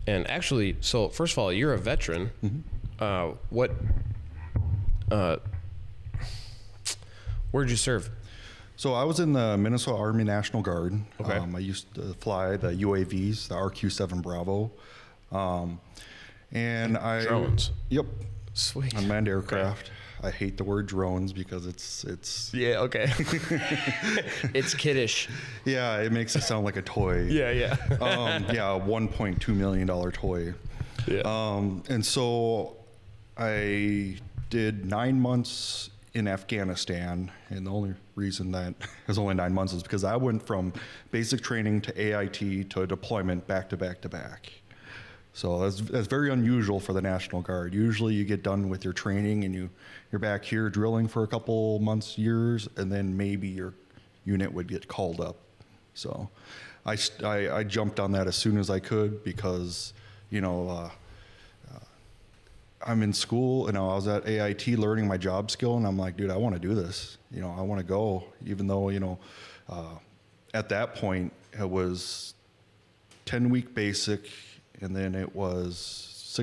And actually, so first of all, you're a veteran. Where'd you serve? So I was in the Minnesota Army National Guard. Okay. I used to fly the UAVs, the RQ-7 Bravo. And Drones. Yep. Sweet. Unmanned aircraft. Okay. I hate the word drones because it's Yeah, okay. It's kiddish. Yeah, it makes it sound like a toy. Yeah. Yeah, a $1.2 million toy. Yeah. And so I did 9 months in Afghanistan, and the only reason that it was only 9 months is because I went from basic training to AIT to a deployment back to back to back. So that's very unusual for the National Guard. Usually you get done with your training and you're back here drilling for a couple months, years, and then maybe your unit would get called up. So I jumped on that as soon as I could because, I'm in school and I was at AIT learning my job skill, and I'm like, dude, I want to do this. I want to go, even though, at that point it was 10-week basic, and then it was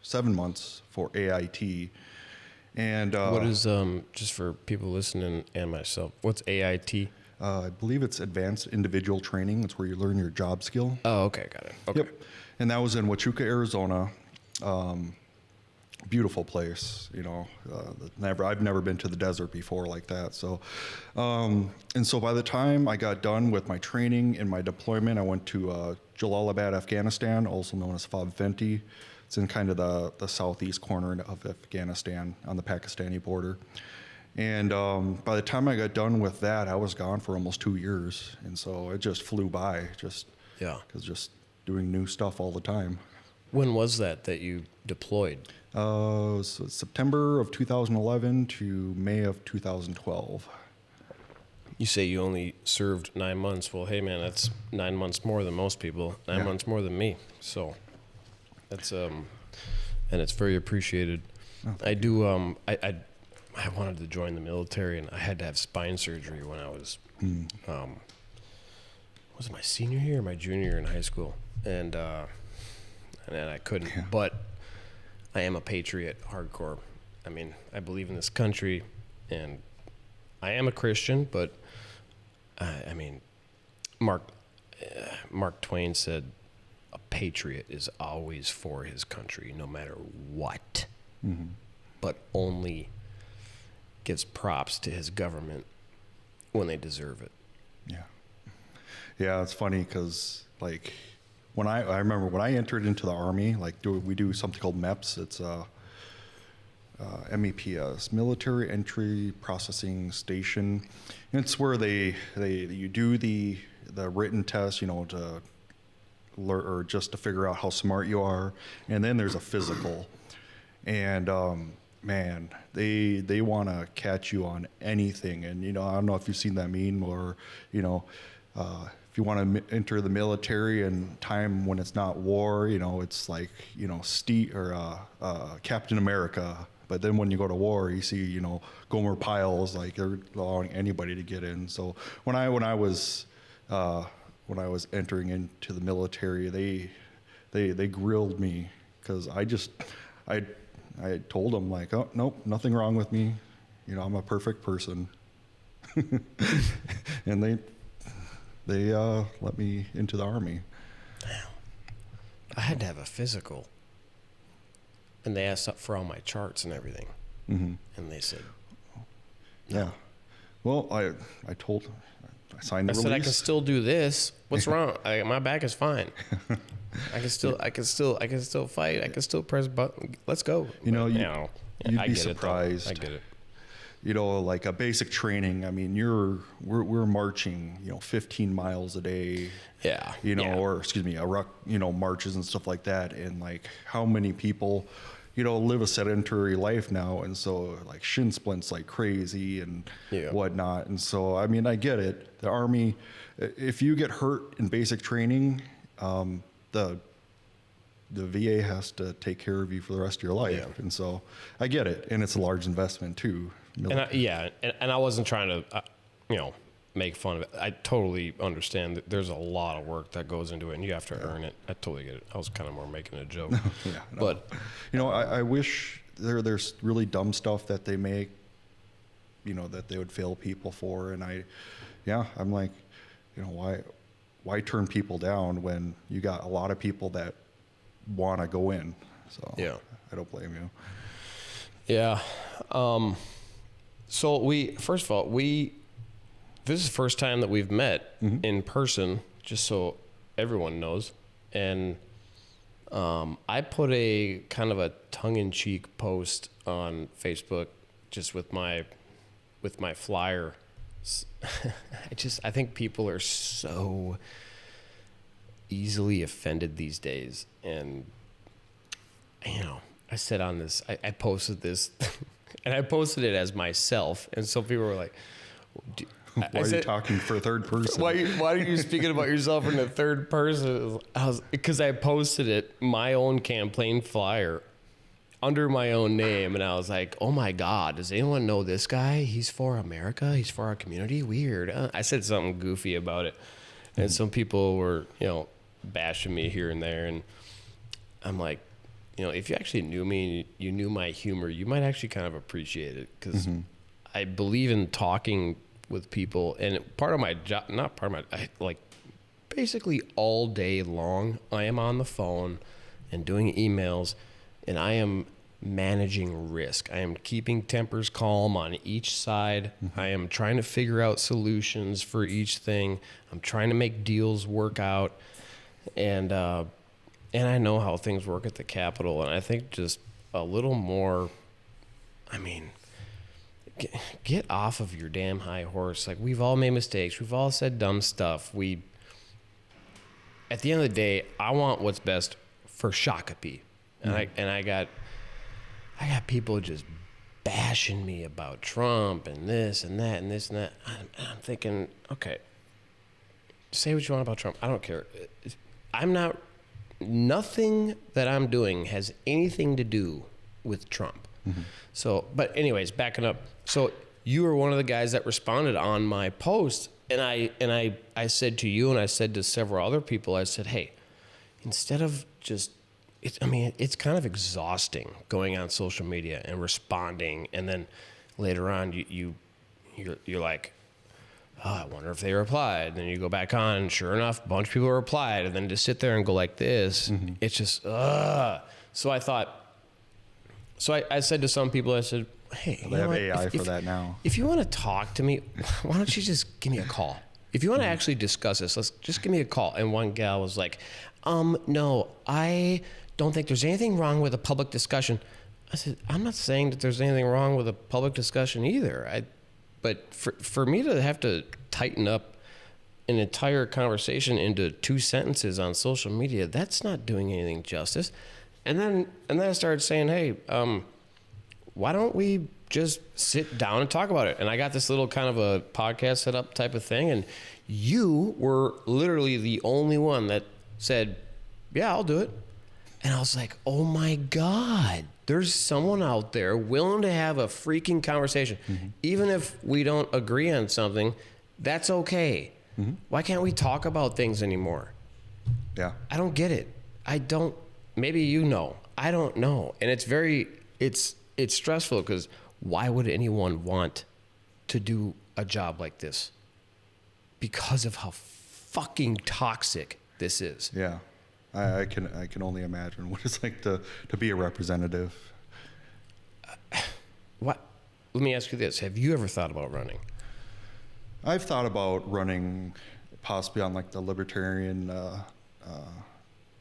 7 months for AIT. And what is, just for people listening and myself, what's AIT? I believe it's Advanced Individual Training. It's where you learn your job skill. Oh, okay, got it. Okay. Yep. And that was in Huachuca, Arizona. Beautiful place, I've never been to the desert before like that. So, and so by the time I got done with my training and my deployment, I went to Jalalabad, Afghanistan, also known as FLAWED Fenty. It's in kind of the southeast corner of Afghanistan on the Pakistani border. And by the time I got done with that, I was gone for almost 2 years. And so it just flew by, because just doing new stuff all the time. When was that you deployed? So September of 2011 to May of 2012. You say you only served 9 months. Well, hey man, that's 9 months more than most people. 9 months more than me. So that's and it's very appreciated. Oh, I do. I wanted to join the military, and I had to have spine surgery when I was was it my senior year or my junior year in high school, and I couldn't. Yeah. But I am a patriot, hardcore. I mean, I believe in this country, and I am a Christian, but I mean, Mark Twain said, a patriot is always for his country, no matter what, but only gives props to his government when they deserve it. Yeah, it's funny because, like, when I remember when I entered into the Army, like we do something called MEPS. It's MEPS, Military Entry Processing Station. And it's where you do the written test, to learn, or just to figure out how smart you are, and then there's a physical. And man, they want to catch you on anything. And I don't know if you've seen that meme, or if you want to enter the military and time when it's not war, it's like, Captain America. But then when you go to war, you see, Gomer Pyles, like they're allowing anybody to get in. So when I was entering into the military, they grilled me because I told them, like, oh, nope, nothing wrong with me. I'm a perfect person. And they let me into the Army. Damn. I had to have a physical, and they asked for all my charts and everything, and they said, no. Yeah. Well, I signed the release. I said, I can still do this. What's wrong? My back is fine. I can still fight. I can still press button. Let's go. You'd be surprised. I get it. Like a basic training, I mean, we're marching, 15 miles a day. Yeah. Or excuse me, marches and stuff like that. And like how many people, live a sedentary life now. And so like shin splints like crazy and whatnot. And so, I mean, I get it. The Army, if you get hurt in basic training, the VA has to take care of you for the rest of your life. Yeah. And so I get it. And it's a large investment too. And I wasn't trying to, make fun of it. I totally understand that there's a lot of work that goes into it, and you have to earn it. I totally get it. I was kind of more making a joke. Yeah, no. But I wish there's really dumb stuff that they make, that they would fail people for, and I'm like, why turn people down when you got a lot of people that want to go in? So yeah, I don't blame you. Yeah. So first of all, this is the first time that we've met in person, just so everyone knows. And I put a kind of a tongue-in-cheek post on Facebook just with my flyer. I think people are so easily offended these days. And, I said on this, I posted this, and I posted it as myself. And some people were like, why are you talking for a third person? Why are you speaking about yourself in the third person? Because I posted it, my own campaign flyer, under my own name, and I was like, oh my God, does anyone know this guy? He's for America. He's for our community. Weird. I said something goofy about it, and some people were, bashing me here and there, and I'm like, if you actually knew me and you knew my humor, you might actually kind of appreciate it, because I believe in talking with people, and part of my job, basically all day long, I am on the phone and doing emails, and I am managing risk. I am keeping tempers calm on each side. I am trying to figure out solutions for each thing. I'm trying to make deals work out, and I know how things work at the Capitol, and I think just a little more, get off of your damn high horse. Like, we've all made mistakes. We've all said dumb stuff. At the end of the day, I want what's best for Shakopee. And I got people just bashing me about Trump and this and that and this and that. I'm thinking, okay, say what you want about Trump. I don't care. Nothing that I'm doing has anything to do with Trump. So, but anyways, backing up. So you were one of the guys that responded on my post, and I said to you, and I said to several other people, I said, hey, instead of just, it's kind of exhausting going on social media and responding, and then later on you're like, oh, I wonder if they replied. And then you go back on, and sure enough, a bunch of people replied, and then to sit there and go like this, it's just, So I thought, I said to some people, I said, hey, they have AI for that now. If you want to talk to me, why don't you just give me a call? If you want to actually discuss this, let's just give me a call. And one gal was like, no, I don't think there's anything wrong with a public discussion. I said, I'm not saying that there's anything wrong with a public discussion either. But for me to have to tighten up an entire conversation into 2 sentences on social media, that's not doing anything justice. And then I started saying, hey, why don't we just sit down and talk about it? And I got this little kind of a podcast set up type of thing, and you were literally the only one that said, yeah, I'll do it. And I was like, oh my God, there's someone out there willing to have a freaking conversation. Even if we don't agree on something, that's okay. Why can't we talk about things anymore? Yeah. I don't get it. Maybe I don't know. And it's stressful, because why would anyone want to do a job like this? Because of how fucking toxic this is. Yeah. I can only imagine what it's like to be a representative. Let me ask you this. Have you ever thought about running? I've thought about running possibly on like the libertarian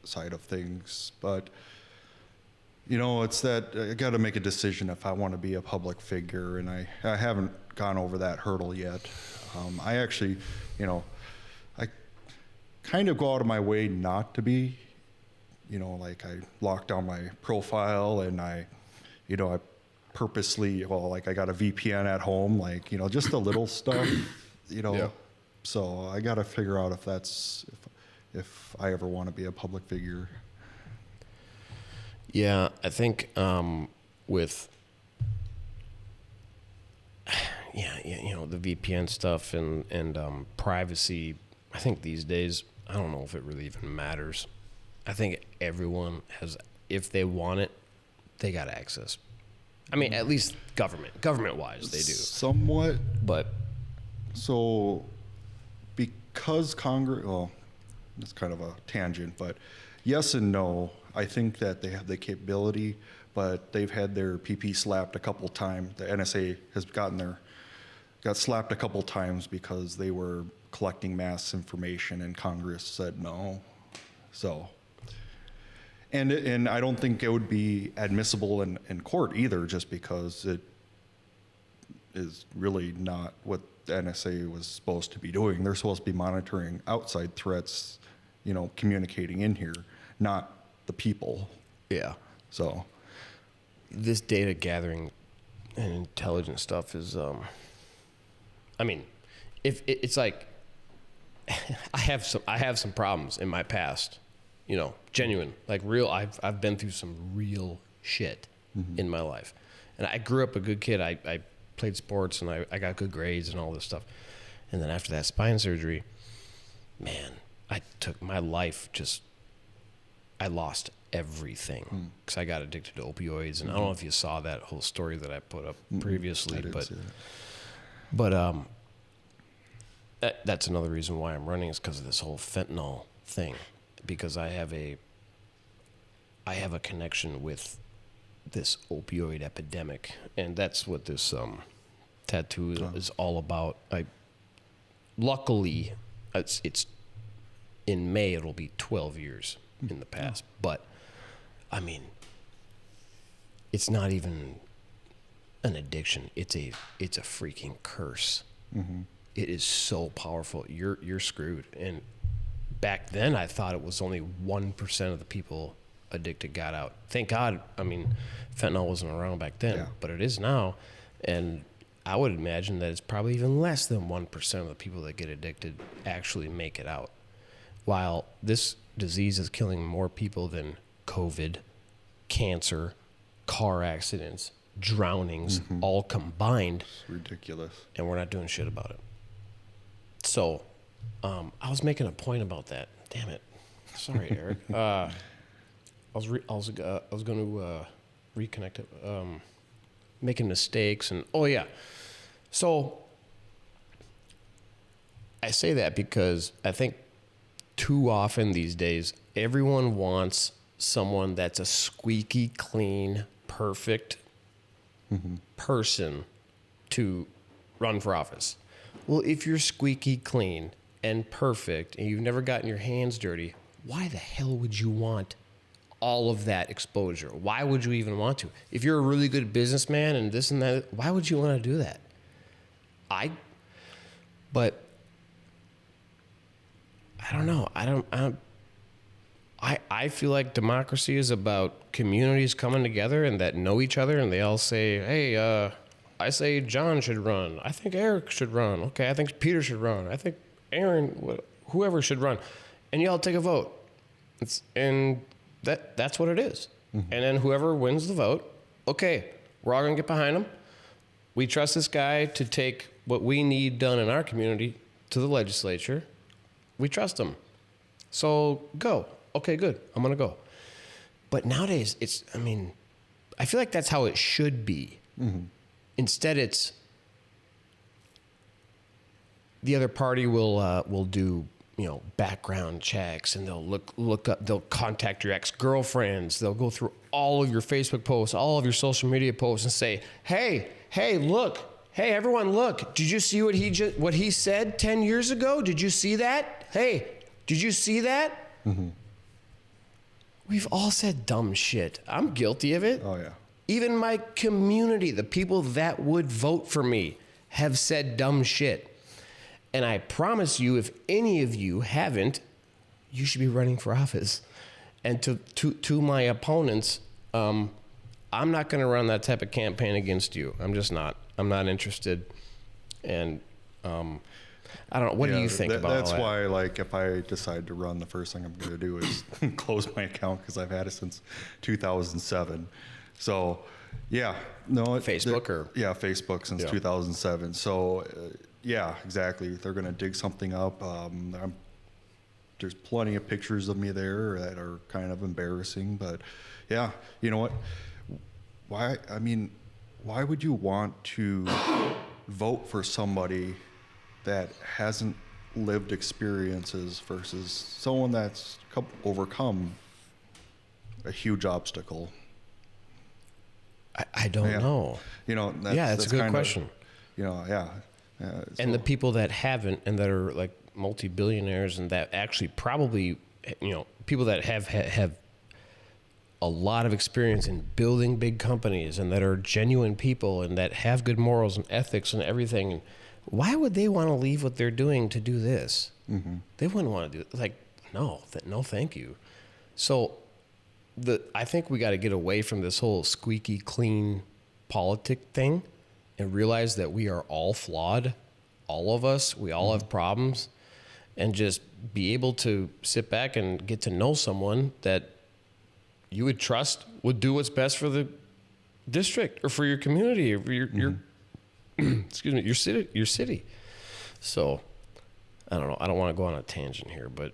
side of things, but it's that I got to make a decision if I want to be a public figure, and I haven't gone over that hurdle yet. I actually, I kind of go out of my way not to be, like I lock down my profile, and I purposely, I got a VPN at home, just the little stuff, Yeah. So I got to figure out if I ever want to be a public figure. Yeah, I think with the VPN stuff and privacy. I think these days, I don't know if it really even matters. I think everyone has, if they want it, they got access. I mean, at least government-wise, they do. Somewhat. But so, because Congress, well, it's kind of a tangent, but yes and no. I think that they have the capability, but they've had their PP slapped a couple times. The NSA has got slapped a couple times because they were collecting mass information, and Congress said no. So, and I don't think it would be admissible in court either, just because it is really not what the NSA was supposed to be doing. They're supposed to be monitoring outside threats, communicating in here, not the people. yeah, So, this data gathering and intelligence stuff is, I mean, if it's like, I have some problems in my past, genuine, like real. I've been through some real shit in my life, and I grew up a good kid. I played sports and I got good grades and all this stuff, and then after that spine surgery, man, I took my life I lost everything because I got addicted to opioids, and I don't know if you saw that whole story that I put up previously, but that's another reason why I'm running, is because of this whole fentanyl thing, because I have a connection with this opioid epidemic, and that's what this tattoo is all about. Luckily, it's in May, it'll be 12 years in the past, but I mean, it's not even an addiction. It's a freaking curse. It is so powerful. You're screwed. And back then, I thought it was only 1% of the people addicted got out. Thank God. I mean, fentanyl wasn't around back then, but it is now. And I would imagine that it's probably even less than 1% of the people that get addicted actually make it out. While this disease is killing more people than COVID, cancer, car accidents, drownings, all combined. It's ridiculous. And we're not doing shit about it. So, I was making a point about that. Damn it. Sorry, Eric. I was going to reconnect it. Making mistakes and So I say that because I think too often these days everyone wants someone that's a squeaky clean, perfect person to run for office. Well, if you're squeaky clean and perfect and you've never gotten your hands dirty, why the hell would you want all of that exposure? Why would you even want to? If you're a really good businessman and this and that, why would you want to do that? But I don't know. I feel like democracy is about communities coming together and that know each other, and they all say, hey, I say John should run. I think Eric should run. Okay, I think Peter should run. I think Aaron, whoever should run. And you all take a vote. That's what it is. And then whoever wins the vote, okay, we're all going to get behind him. We trust this guy to take what we need done in our community to the legislature. We trust him. So go. Okay, good. I'm going to go. But nowadays, I feel like that's how it should be. Instead, it's the other party will do, background checks, and they'll look up, they'll contact your ex-girlfriends. They'll go through all of your Facebook posts, all of your social media posts, and say, hey, look. Hey, everyone, look. Did you see what he said 10 years ago? Did you see that? Hey, did you see that? We've all said dumb shit. I'm guilty of it. Oh, yeah. Even my community, the people that would vote for me, have said dumb shit. And I promise you, if any of you haven't, you should be running for office. And to my opponents, I'm not going to run that type of campaign against you. I'm just not. I'm not interested. And I don't know. What do you think about that's all that? why, like, if I decide to run, the first thing I'm going to do is close my account, because I've had it since 2007. So, yeah, no, Facebook or Facebook since Yeah. 2007. So, yeah, exactly. They're going to dig something up. There's plenty of pictures of me there that are kind of embarrassing, but yeah, you know what? Why would you want to vote for somebody that hasn't lived experiences versus someone that's overcome a huge obstacle? I don't Yeah. know. You know, That's a good kind of, question. you know, yeah. And the people that haven't and that are like multi-billionaires and that actually probably, people that have a lot of experience in building big companies and that are genuine people and that have good morals and ethics and everything, why would they want to leave what they're doing to do this? Mm-hmm. They wouldn't want to do it. Like, no, thank you. So I think we got to get away from this whole squeaky clean politic thing and realize that we are all flawed. All of us, we all have problems, and just be able to sit back and get to know someone that you would trust would do what's best for the district or for your community or for your excuse me, your city. So I don't know. I don't want to go on a tangent here, but